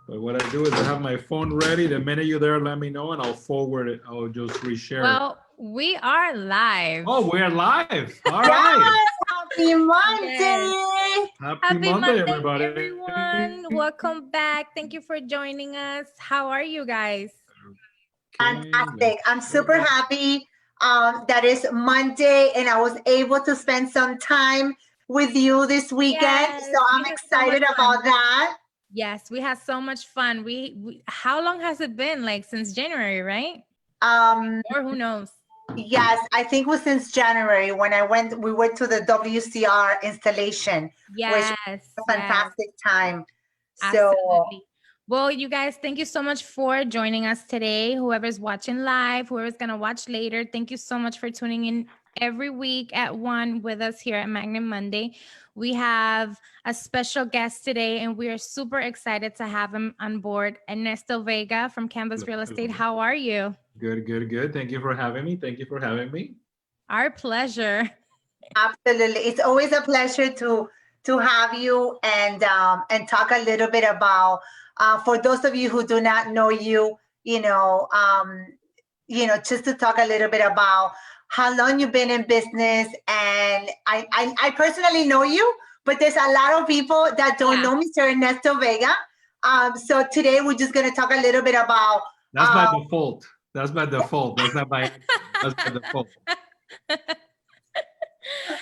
But what I do is I have my phone ready. The minute you're there, let me know and I'll forward it. I'll just reshare it. Well, we are live. Oh, we're live. All Yes, right. happy Monday. Yes. Happy Monday, everybody. everyone. Welcome back. Thank you for joining us. How are you guys? Okay, Fantastic. I'm let's super go. happy that it's Monday and I was able to spend some time with you this weekend. Yes, So I'm we had so much excited fun. about that. Yes, we had so much fun. How long has it been? Like since January, right? Um, Or who knows? yes, I think it was since January when we went to the WCR installation, which was Yes, a yes, fantastic time. So absolutely. Well, you guys, thank you so much for joining us today. Whoever's watching live, whoever's going to watch later, thank you so much for tuning in every week at 1 with us here at Magnum Monday. We have a special guest today, and we are super excited to have him on board, Ernesto Vega from Canvas Real Estate. How are you? Good, good, good. Thank you for having me. Thank you for having me. Our pleasure. absolutely, it's always a pleasure to have you and talk a little bit about for those of you who do not know you, you know, just to talk a little bit about how long you've been in business. And I personally know you, but there's a lot of people that don't Yeah. know Mr. Ernesto Vega. So today we're just going to talk a little bit about. That's by default. That's by default. That's not by that's by default.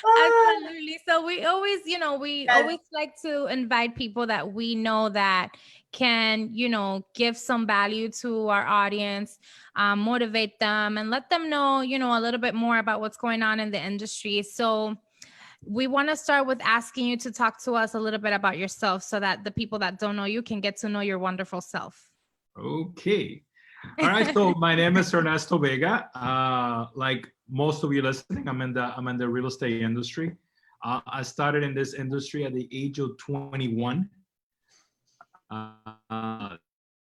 Absolutely. So we always, we Yes. always like to invite people that we know that can, give some value to our audience, motivate them and let them know, a little bit more about what's going on in the industry. So we want to start with asking you to talk to us a little bit about yourself so that the people that don't know you can get to know your wonderful self. Okay. All right. So my name is Ernesto Vega. Like most of you listening, I'm in the real estate industry. I started in this industry at the age of 21.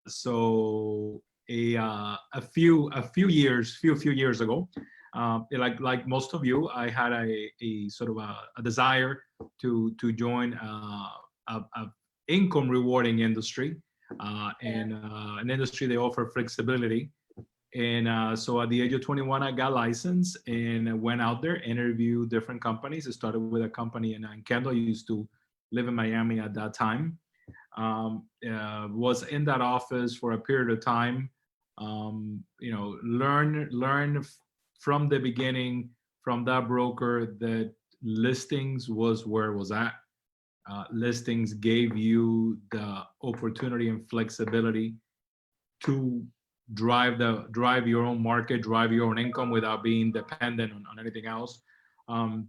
So a few years ago, like most of you, I had a sort of a desire to join a income rewarding industry, and an industry they offer flexibility. And so at the age of 21, I got licensed and I went out there, interviewed different companies. I started with a company in Kendall. I used to live in Miami at that time. Was in that office for a period of time. Learn from the beginning from that broker that listings was where it was at. Listings gave you the opportunity and flexibility to drive your own market, drive your own income without being dependent on anything else. Um,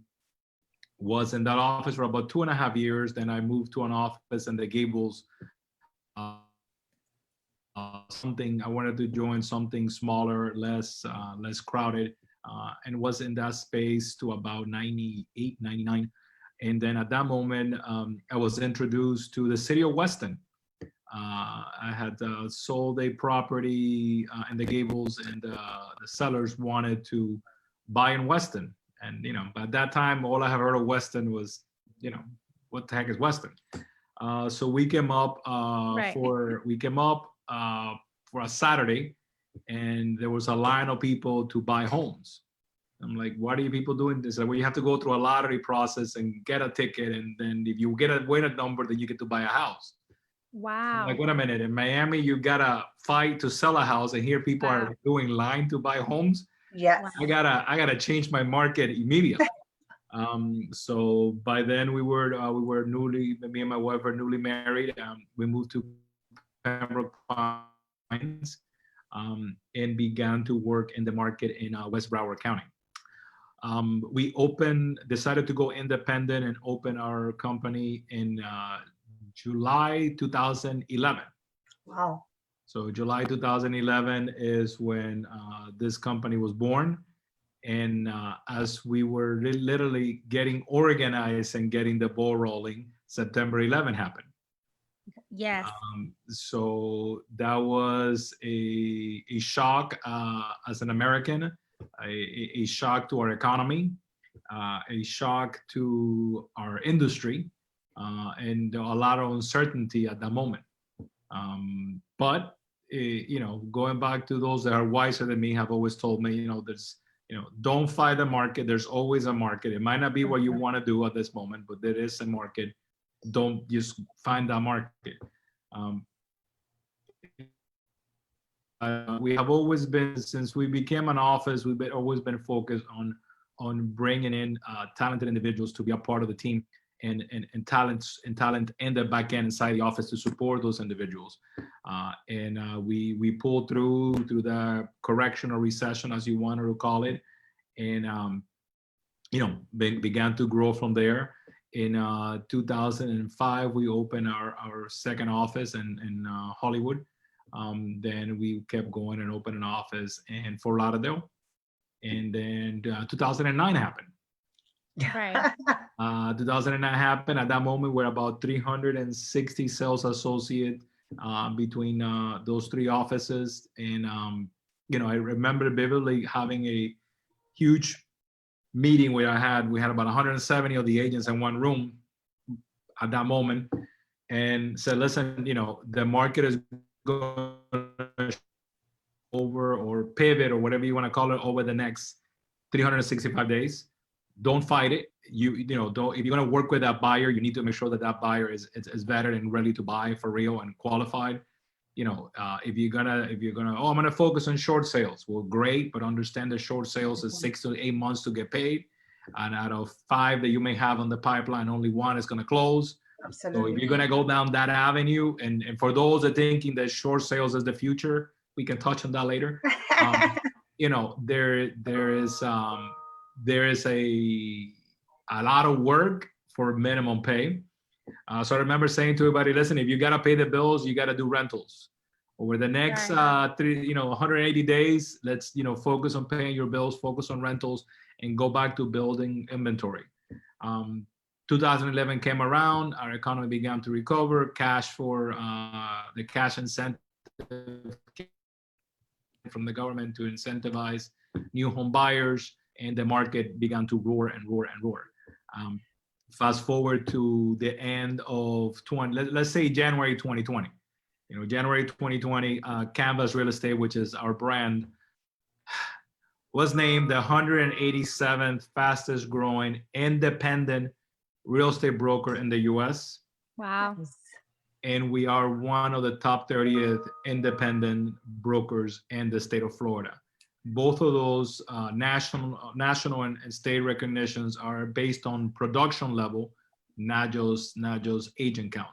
was in that office for about 2.5 years. Then I moved to an office in the Gables. Something I wanted to join something smaller, less crowded, and was in that space to about 98, 99. And then at that moment, I was introduced to the city of Weston. I had sold a property in the Gables, and the sellers wanted to buy in Weston. And at that time, all I have heard of Weston was, what the heck is Weston? So we came up Right. for a Saturday, and there was a line of people to buy homes. I'm like, what are you people doing this? Like, well, you have to go through a lottery process and get a ticket, and then if you get a winning number, then you get to buy a house. I'm Wow. like, wait a minute. In Miami, you gotta fight to sell a house, and here people Wow. are doing line to buy homes. Yes. Wow. I gotta change my market immediately. So by then we were newly, me and my wife were newly married. We moved to Pembroke Pines, and began to work in the market in West Broward County. Decided to go independent and open our company in July 2011. Wow. So July 2011 is when this company was born. And as we were literally getting organized and getting the ball rolling, September 11 happened. Yes. So that was a shock as an American, a shock to our economy, a shock to our industry, and a lot of uncertainty at that moment. But going back to those that are wiser than me have always told me, there's, don't fight the market. There's always a market. It might not be what you want to do at this moment, but there is a market. Don't just find that market. We have always been, since we became an office, always been focused on bringing in talented individuals to be a part of the team, and talent in the back end inside the office to support those individuals. We pulled through the correction or recession, as you want to call it, and began to grow from there. In 2005, we opened our second office in Hollywood. Then we kept going and opened an office in Fort Lauderdale. And then 2009 happened. Right. 2009 happened. At that moment, we're about 360 sales associates between those three offices. And, I remember vividly having a huge meeting where we had about 170 of the agents in one room at that moment, and said, listen, the market is going over or pivot or whatever you want to call it over the next 365 days. Don't fight it. Don't, if you're going to work with that buyer, you need to make sure that buyer is vetted and ready to buy for real and qualified. If you're gonna, I'm gonna focus on short sales. Well, great, but understand that short sales is 6 to 8 months to get paid, and out of 5 that you may have on the pipeline, only 1 is gonna close. Absolutely. So if you're gonna go down that avenue, and for those that thinking that short sales is the future, we can touch on that later. There is a lot of work for minimum pay. So I remember saying to everybody, listen, if you got to pay the bills, you got to do rentals. Over the next 180 days, let's, focus on paying your bills, focus on rentals, and go back to building inventory. 2011 came around, our economy began to recover, the cash incentive from the government to incentivize new home buyers, and the market began to roar and roar and roar. Fast forward to the end of let's say January 2020. January 2020, Canvas Real Estate, which is our brand, was named the 187th fastest growing independent real estate broker in the US. Wow. And we are one of the top 30th independent brokers in the state of Florida. Both of those national and state recognitions are based on production level, not just agent count.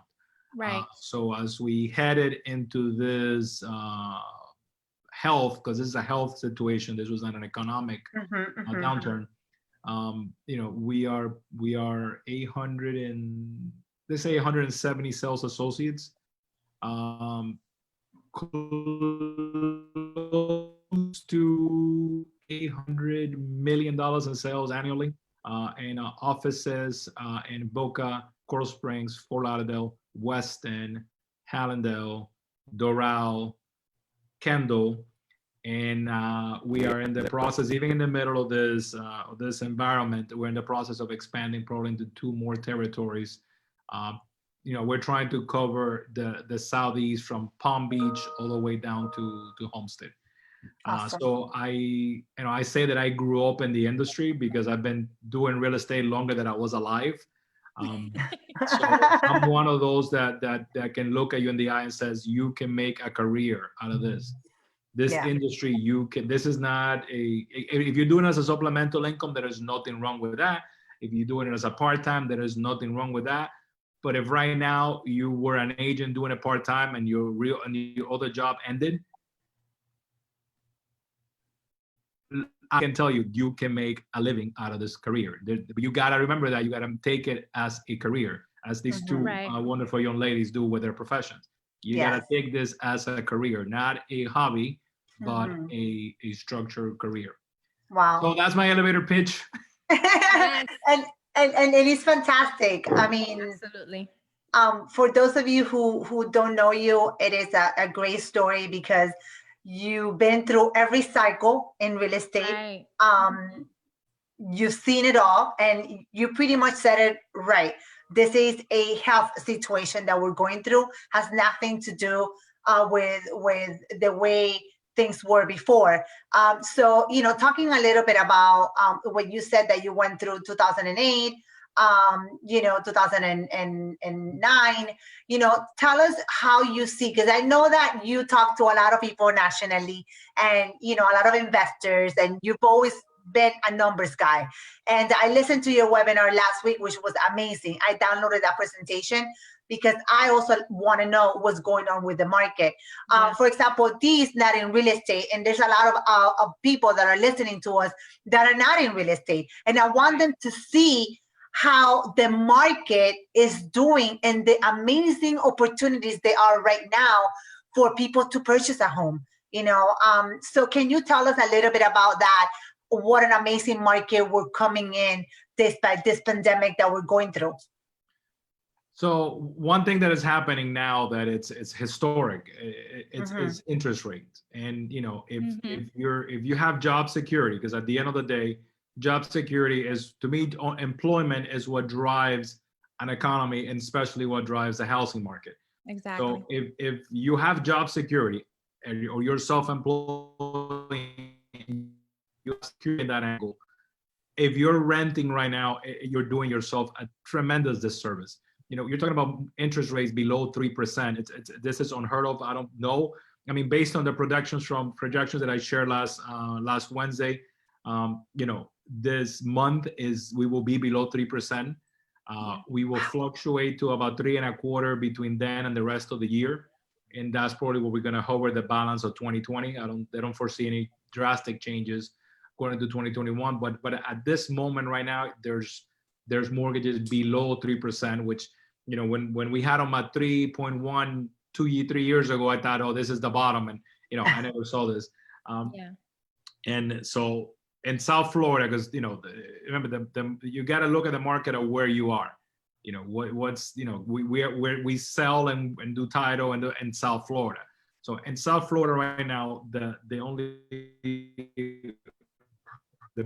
Right. So as we headed into this health, because this is a health situation, this was not an economic downturn. We are 170 sales associates. Close to $800 million in sales annually, in offices in Boca, Coral Springs, Fort Lauderdale, Weston, Hallandale, Doral, Kendall, and we are in the process, even in the middle of this environment, we're in the process of expanding probably into 2 more territories. We're trying to cover the Southeast from Palm Beach all the way down to Homestead. Awesome. So I say that I grew up in the industry because I've been doing real estate longer than I was alive. So I'm one of those that can look at you in the eye and says, you can make a career out of this. This industry, this is not if you're doing it as a supplemental income, there is nothing wrong with that. If you're doing it as a part-time, there is nothing wrong with that. But if right now you were an agent doing it part-time and your other job ended, I can tell you, you can make a living out of this career. You got to remember that you got to take it as a career, as these two wonderful young ladies do with their professions. You got to take this as a career, not a hobby, but a structured career. Wow. So that's my elevator pitch. and it is fantastic. I mean, absolutely. For those of you who don't know you, it is a great story because you've been through every cycle in real estate. Right. You've seen it all, and you pretty much said it right. this is a health situation that we're going through, has nothing to do with the way things were before. So, talking a little bit about when you said that you went through 2008, 2009, tell us how you see, because I know that you talk to a lot of people nationally and, a lot of investors, and you've always been a numbers guy. And I listened to your webinar last week, which was amazing. I downloaded that presentation because I also want to know what's going on with the market. For example, Dee's not in real estate, and there's a lot of people that are listening to us that are not in real estate. And I want them to see how the market is doing and the amazing opportunities they are right now for people to purchase a home. So can you tell us a little bit about that? What an amazing market we're coming in despite this pandemic that we're going through. So one thing that is happening now that it's historic, it's interest rates. And if you have job security, because at the end of the day, job security is, to me, employment is what drives an economy, and especially what drives the housing market. Exactly. So if you have job security or you're self-employed, you're securing that angle. If you're renting right now, you're doing yourself a tremendous disservice. You're talking about interest rates below 3%. This is unheard of. I don't know. I mean, based on the projections that I shared last Wednesday, this month we will be below 3%. We will fluctuate to about 3.25% between then and the rest of the year, and that's probably what we're going to hover the balance of 2020. They don't foresee any drastic changes going into 2021. But at this moment right now, there's mortgages below 3%, which when we had them at 3.1 3 years ago, I thought, oh, this is the bottom, and I never saw this. And so in South Florida, because remember you got to look at the market of where you are. We sell and do title in South Florida. So in South Florida right now, the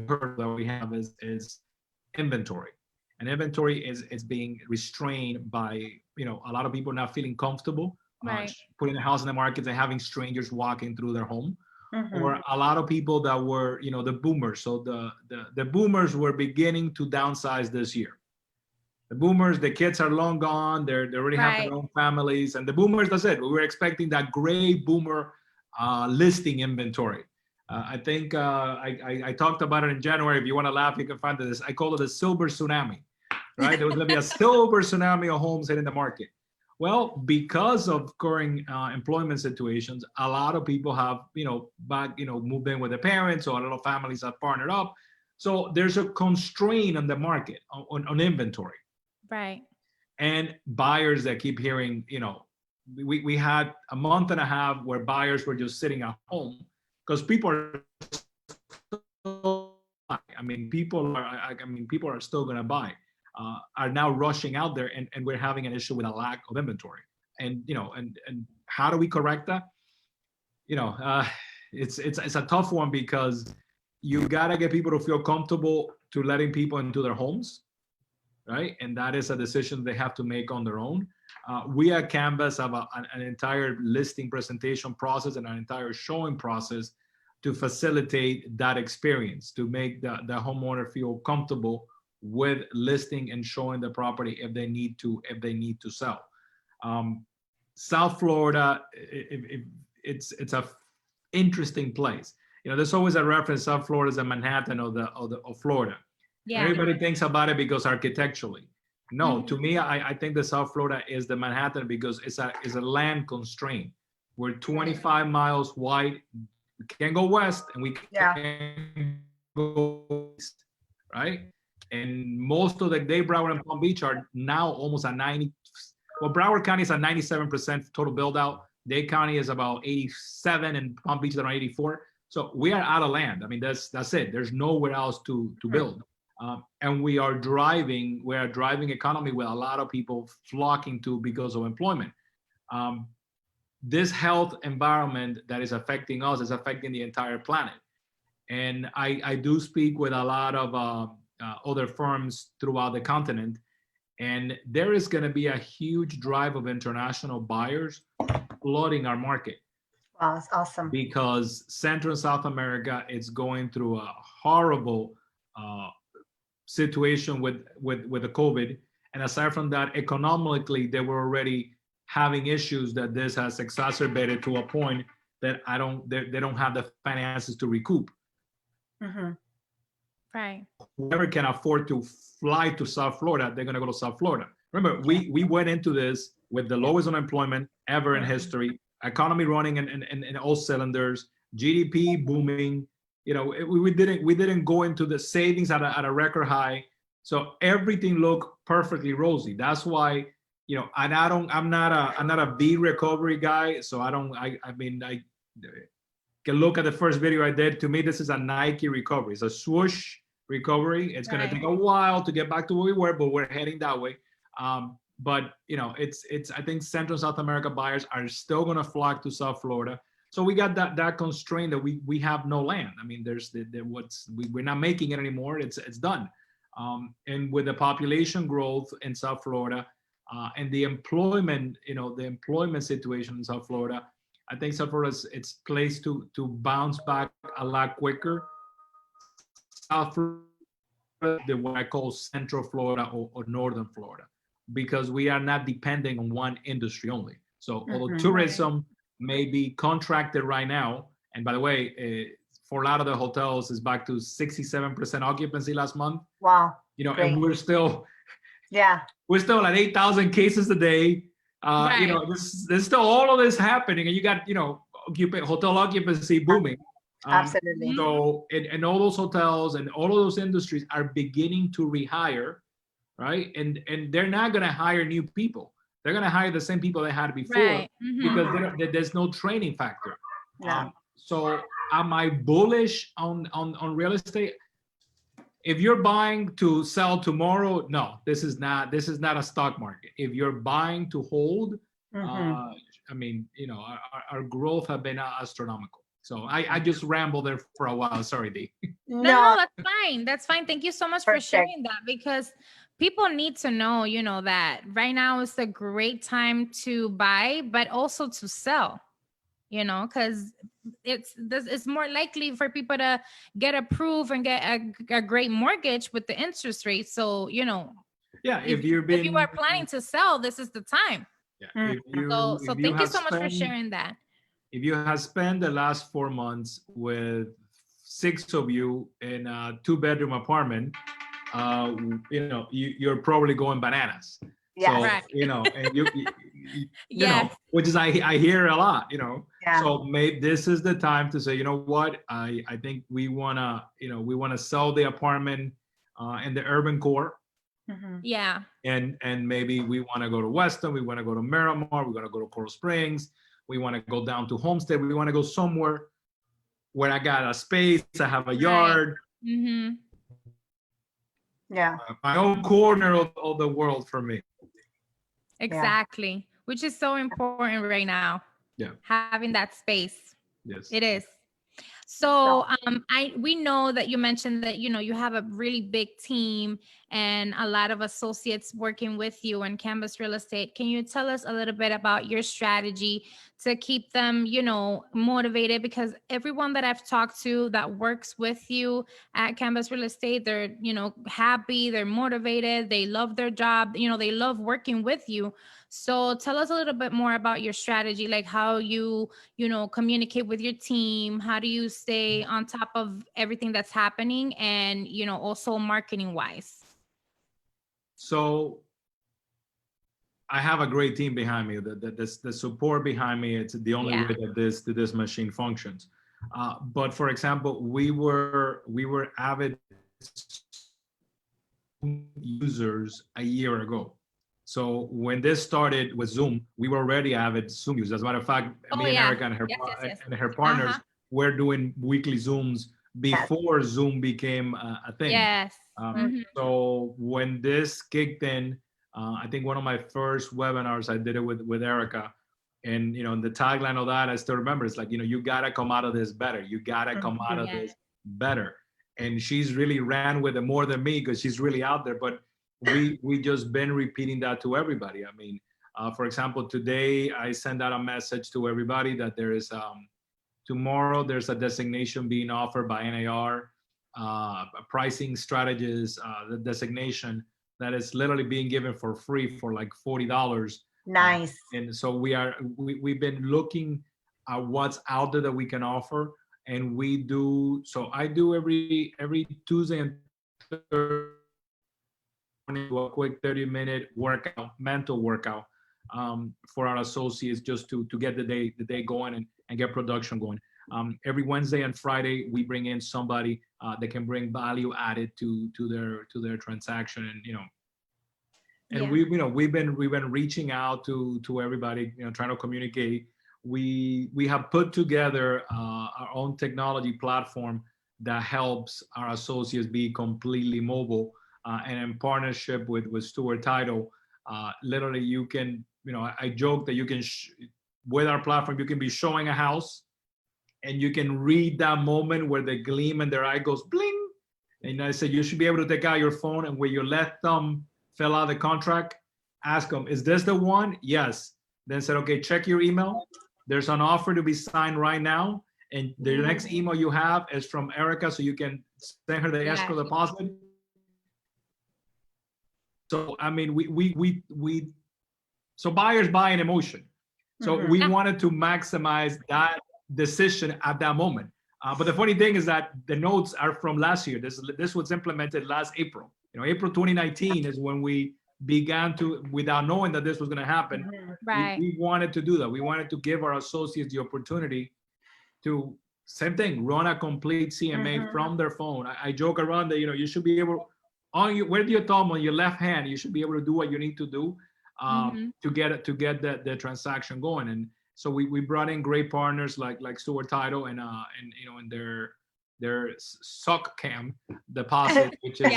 hurdle that we have is inventory. And inventory is being restrained by a lot of people not feeling comfortable putting a house in the market and having strangers walking through their home. Or a lot of people that were the boomers. So the boomers were beginning to downsize this year. The boomers, the kids are long gone. They already have their own families, and the boomers, that's it. We were expecting that gray boomer listing inventory. I think I talked about it in January. If you want to laugh, you can find this. I call it a silver tsunami, right? There was going to be a silver tsunami of homes hitting the market. Well, because of current employment situations, a lot of people have, moved in with their parents, or a lot of families have partnered up. So there's a constraint on the market on inventory. Right. And buyers that keep hearing, we had a month and a half where buyers were just sitting at home because people are people are still going to buy. Are now rushing out there, and we're having an issue with a lack of inventory. And and how do we correct that? It's a tough one, because you gotta get people to feel comfortable to letting people into their homes, right? And that is a decision they have to make on their own. We at Canvas have an entire listing presentation process and an entire showing process to facilitate that experience, to make the homeowner feel comfortable with listing and showing the property if they need to sell. South Florida, it's a interesting place. There's always a reference. South Florida is a Manhattan of Florida. Yeah. Everybody thinks about it because architecturally. No, to me, I think the South Florida is the Manhattan because it's a land constraint. We're 25 miles wide. We can't go west, and we can't go east, right? And most of Dade, Broward, and Palm Beach are now almost at 90. Well, Broward County is at 97% total build out. Dade County is about 87, and Palm Beach is around 84. So we are out of land. I mean, that's it. There's nowhere else to build. And we are driving economy with a lot of people flocking to because of employment. This health environment that is affecting us is affecting the entire planet. And I do speak with a lot of other firms throughout the continent, And there is going to be a huge drive of international buyers flooding our market. Wow, it's awesome. Because Central and South America is going through a horrible situation with the COVID. And aside from that, economically, they were already having issues that this has exacerbated to a point that they don't have the finances to recoup. Mm-hmm. Right. Whoever can afford to fly to South Florida, they're going to go to South Florida. Remember, we went into this with the lowest unemployment ever in history, economy running in all cylinders, GDP booming. You know, we didn't go into the savings at a record high, so everything looked perfectly rosy. That's why, you know, and I'm not a V recovery guy, so I can look at the first video I did. To me, this is a Nike recovery. It's a swoosh recovery. It's going to take a while to get back to where we were, but we're heading that way. But you know, it's I think Central South America buyers are still going to flock to South Florida. So we got that constraint that we have no land. I mean, we're not making it anymore. It's done. And with the population growth in South Florida and the employment, you know, the employment situation in South Florida, I think South Florida it's placed to bounce back a lot quicker. South Florida, what I call Central Florida or Northern Florida, because we are not depending on one industry only. So although tourism may be contracted right now, and by the way, for a lot of the hotels is back to 67% occupancy last month. Wow. You know, Great. and we're still at 8,000 cases a day. You know, there's still all of this happening, and you got, you know, hotel occupancy booming. Absolutely. So, and all those hotels and all of those industries are beginning to rehire, right? And they're not going to hire new people. They're going to hire the same people they had before because there's no training factor. So, am I bullish on real estate? If you're buying to sell tomorrow, no, this is not a stock market. If you're buying to hold, I mean, you know, our growth have been astronomical. So I just rambled there for a while. Sorry, Dee. No, that's fine. That's fine. Thank you so much for sharing that, because people need to know, you know, that right now is a great time to buy, but also to sell, you know, because it's more likely for people to get approved and get a great mortgage with the interest rate. So, you know, if you are planning to sell, this is the time. Yeah. So thank you so much for sharing that. If you have spent the last 4 months with 6 of you in a 2-bedroom apartment, you know, you're probably going bananas. So, you know, and you know, which is I hear a lot, you know. So maybe this is the time to say, you know what, I think we wanna sell the apartment in the urban core. And maybe we want to go to Weston, we want to go to Miramar, we want to go to Coral Springs, we want to go down to Homestead, we want to go somewhere where I got a space, I have a yard. My own corner of the world for me. Exactly. Which is so important right now. Having that space. Yes. It is. So we know that you mentioned that, you know, you have a really big team and a lot of associates working with you in Canvas Real Estate. Can you tell us a little bit about your strategy to keep them, you know, motivated? Because everyone that I've talked to that works with you at Canvas Real Estate, they're, you know, happy, they're motivated, they love their job, you know, they love working with you. So tell us a little bit more about your strategy, like how you know, communicate with your team. How do you stay on top of everything that's happening, and, you know, also marketing wise? So I have a great team behind me. The support behind me, it's the only way that this machine functions. But for example, we were avid users a year ago. So when this started with Zoom, we were already avid Zoom users. As a matter of fact, me and Erica and her partners were doing weekly Zooms before Zoom became a thing. So when this kicked in, I think one of my first webinars, I did it with Erica. And, you know, the tagline of that, I still remember, it's like, you know, you got to come out of this better. You got to come out of this better. And she's really ran with it more than me because she's really out there. But we just been repeating that to everybody. I mean, for example, today I send out a message to everybody that there is tomorrow there's a designation being offered by NAR, a pricing strategist, the designation that is literally being given for free for like $40. Nice. And so we've been looking at what's out there that we can offer, and we do. So I do every Tuesday and Thursday a quick 30-minute workout, mental workout, for our associates, just to get the day going and get production going. Every Wednesday and Friday we bring in somebody that can bring value added to their transaction, and and we've been reaching out to everybody, trying to communicate. We have put together our own technology platform that helps our associates be completely mobile, and in partnership with Stewart Title. Literally, you can, I joke that you can with our platform you can be showing a house, and you can read that moment where the gleam in their eye goes bling. And I said you should be able to take out your phone, and where your left thumb fill out the contract, ask them, is this the one? Yes. Then said, okay, check your email. There's an offer to be signed right now. And the next email you have is from Erica, so you can send her the escrow deposit. So, I mean, so buyers buy an emotion. So we wanted to maximize that decision at that moment. But the funny thing is that the notes are from last year. This was implemented last April. April 2019 is when we began to, without knowing that this was going to happen. Right. We wanted to do that. We wanted to give our associates the opportunity to, same thing, run a complete CMA from their phone. I joke around that, you should be able, with your thumb on your left hand, you should be able to do what you need to do to get the transaction going. And so we brought in great partners like Stewart Title and their suck cam deposit, which is,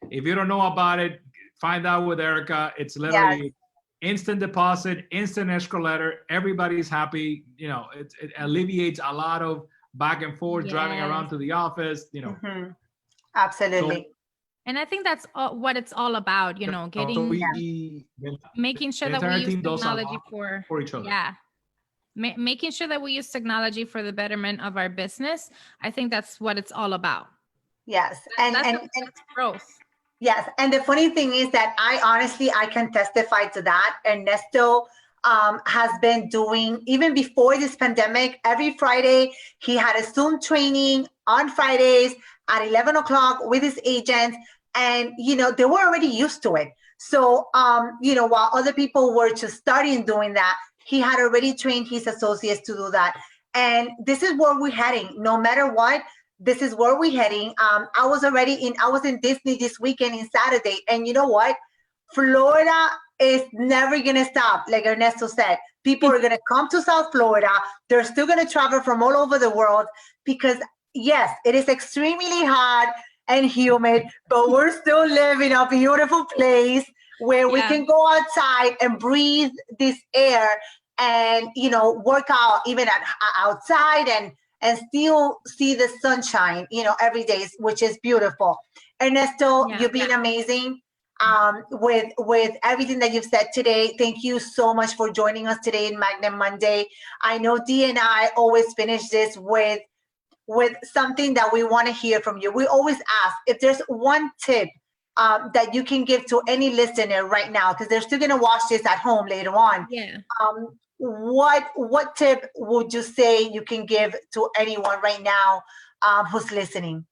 if you don't know about it, find out with Erica. It's literally instant deposit, instant escrow letter. Everybody's happy. It alleviates a lot of back and forth, driving around to the office, Absolutely. So, and I think that's what it's all about, getting, making sure that we use technology for each other. Yeah. Making sure that we use technology for the betterment of our business. I think that's what it's all about. Yes. That's growth. Yes. And the funny thing is that I can testify to that. Ernesto has been doing, even before this pandemic, every Friday, he had a Zoom training on Fridays at 11 o'clock with his agents. And, they were already used to it. So, while other people were just starting doing that, he had already trained his associates to do that. And this is where we're heading. No matter what, this is where we're heading. I was in Disney this weekend in Saturday. And you know what? Florida is never going to stop. Like Ernesto said, people are going to come to South Florida. They're still going to travel from all over the world because, yes, it is extremely hot and humid, but we're still living a beautiful place where we can go outside and breathe this air and, work out even outside and still see the sunshine, every day, which is beautiful. Ernesto, you've been amazing with everything that you've said today. Thank you so much for joining us today in Magnum Monday. I know Dee and I always finish this with something that we want to hear from you. We always ask if there's one tip that you can give to any listener right now, because they're still going to watch this at home later on. Yeah. What tip would you say you can give to anyone right now who's listening?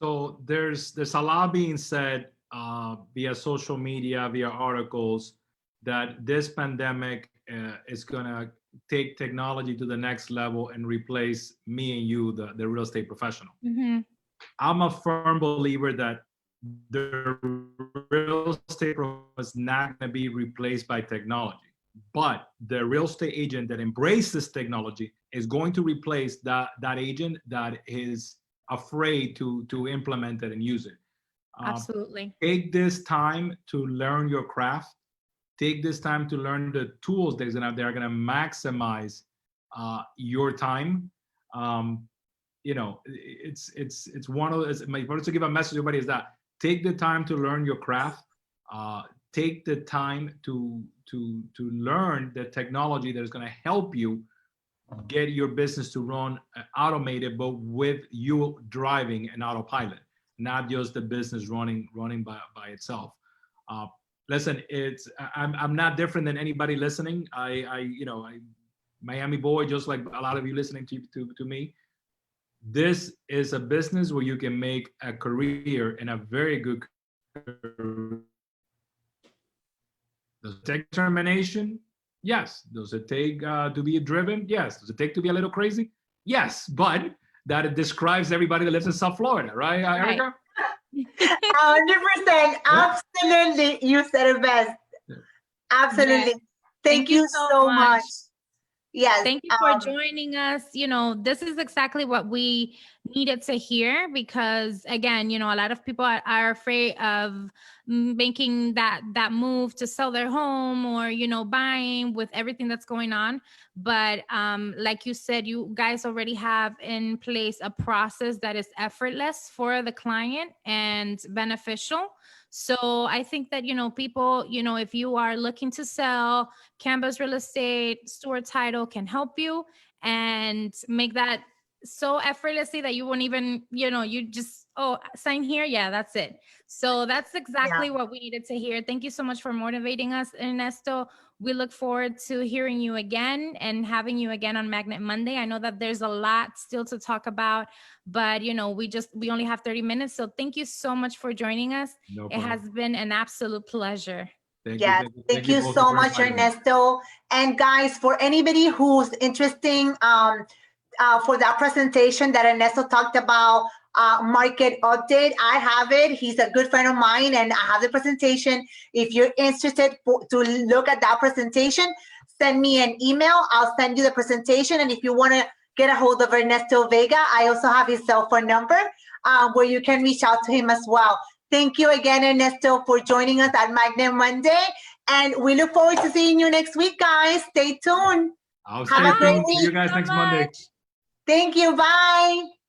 So there's a lot being said via social media, via articles, that this pandemic is going to take technology to the next level and replace me and you, the real estate professional. I'm a firm believer that the real estate professional is not going to be replaced by technology, but the real estate agent that embraces technology is going to replace that agent that is afraid to implement it and use it. Absolutely. Take this time to learn your craft. Take this time to learn the tools that are going to maximize your time. It's one of those. If I was to give a message to everybody, is that take the time to learn your craft. Take the time to learn the technology that is going to help you get your business to run automated, but with you driving an autopilot, not just the business running by itself. Listen, I'm not different than anybody listening. I Miami boy, just like a lot of you listening to me. This is a business where you can make a career, and a very good career. Does it take determination? Yes. Does it take to be driven? Yes. Does it take to be a little crazy? Yes. But that it describes everybody that lives in South Florida, right, Erica? 100%. Absolutely. You said it best. Absolutely. Yes. Thank you so much. Yes. Thank you for joining us. This is exactly what we needed to hear, because again, a lot of people are afraid of making that move to sell their home, or, buying with everything that's going on. But like you said, you guys already have in place a process that is effortless for the client and beneficial. So I think that, people, if you are looking to sell, Canvas Real Estate, Stewart Title can help you and make that so effortlessly that you won't even, you just, sign here. Yeah, that's it. So that's exactly what we needed to hear. Thank you so much for motivating us, Ernesto. We look forward to hearing you again and having you again on Magnet Monday. I know that there's a lot still to talk about, but we only have 30 minutes. So thank you so much for joining us. No it has been an absolute pleasure. Thank you so much, Ernesto. And guys, for anybody who's interested, for that presentation that Ernesto talked about, market update, I have it. He's a good friend of mine, and I have the presentation. If you're interested to look at that presentation, send me an email. I'll send you the presentation. And if you want to get a hold of Ernesto Vega, I also have his cell phone number, where you can reach out to him as well. Thank you again, Ernesto, for joining us at Magnet Monday. And we look forward to seeing you next week, guys. Stay tuned. Have a great week. See you guys next Monday. Thank you. Bye.